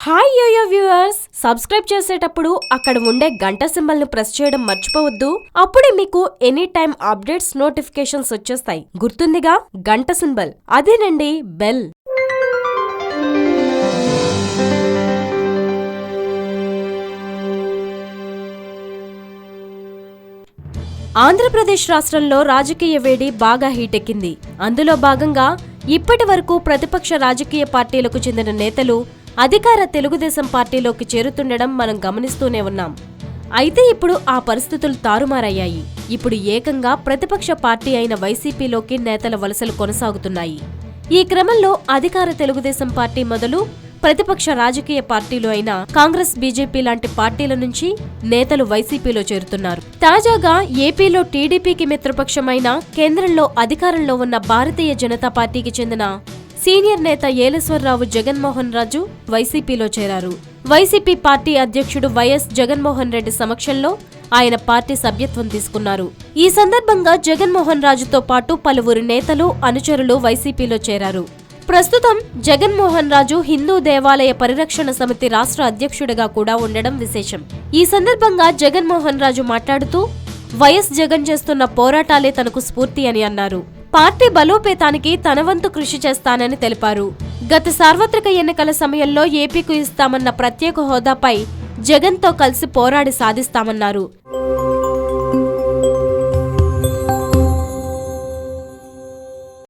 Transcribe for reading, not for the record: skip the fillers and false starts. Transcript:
Hi yo-yo viewers, subscribe చేసేటప్పుడు అక్కడ ఉండే గంట సింబల్ ను ప్రెస్ చేయడం మర్చిపోవద్దు. అప్పుడే మీకు ఎనీ టైం అప్డేట్స్ నోటిఫికేషన్స్ వచ్చేస్తాయి. గుర్తుందిగా గంట సింబల్, అదేనండి బెల్. ఆంధ్రప్రదేశ్ రాష్ట్రంలో రాజకీయ వేడి బాగా హీటెక్కింది. అందులో భాగంగా ఇప్పటి వరకు ప్రతిపక్ష రాజకీయ పార్టీలకు చెందిన నేతలు అధికార తెలుగుదేశం పార్టీలోకి చేరుతుండడం మనం గమనిస్తూనే ఉన్నాం. అయితే ఇప్పుడు ఆ పరిస్థితులు తారుమారయ్యాయి. ఇప్పుడు ఏకంగా ప్రతిపక్ష పార్టీ అయిన వైసీపీలోకి నేతల వలసలు కొనసాగుతున్నాయి. ఈ క్రమంలో అధికార తెలుగుదేశం పార్టీ మొదలు ప్రతిపక్ష రాజకీయ పార్టీలు అయిన కాంగ్రెస్, బీజేపీ లాంటి పార్టీల నుంచి నేతలు వైసీపీలో చేరుతున్నారు. తాజాగా ఏపీలో టీడీపీకి మిత్రపక్షమైన, కేంద్రంలో అధికారంలో ఉన్న భారతీయ జనతా పార్టీకి చెందిన సీనియర్ నేత ఏలేశ్వరరావు జగన్మోహన్ రాజు వైసీపీలో చేరారు. వైసీపీ పార్టీ అధ్యక్షుడు వైఎస్ జగన్మోహన్ రెడ్డి సమక్షంలో ఆయన పార్టీ సభ్యత్వం తీసుకున్నారు. ఈ సందర్భంగా జగన్మోహన్ రాజుతో పాటు పలువురు నేతలు, అనుచరులు వైసీపీలో చేరారు. ప్రస్తుతం జగన్మోహన్ రాజు హిందూ దేవాలయ పరిరక్షణ సమితి రాష్ట్ర అధ్యక్షుడిగా కూడా ఉండడం విశేషం. ఈ సందర్భంగా జగన్మోహన్ రాజు మాట్లాడుతూ, వైఎస్ జగన్ చేస్తున్న పోరాటాలే తనకు స్ఫూర్తి అని అన్నారు. పార్టీ బలోపేతానికి తన వంతు కృషి చేస్తానని తెలిపారు. గత సార్వత్రిక ఎన్నికల సమయంలో ఏపీకు ఇస్తామన్న ప్రత్యేక హోదాపై జగన్తో కలిసి పోరాడి సాధిస్తామన్నారు.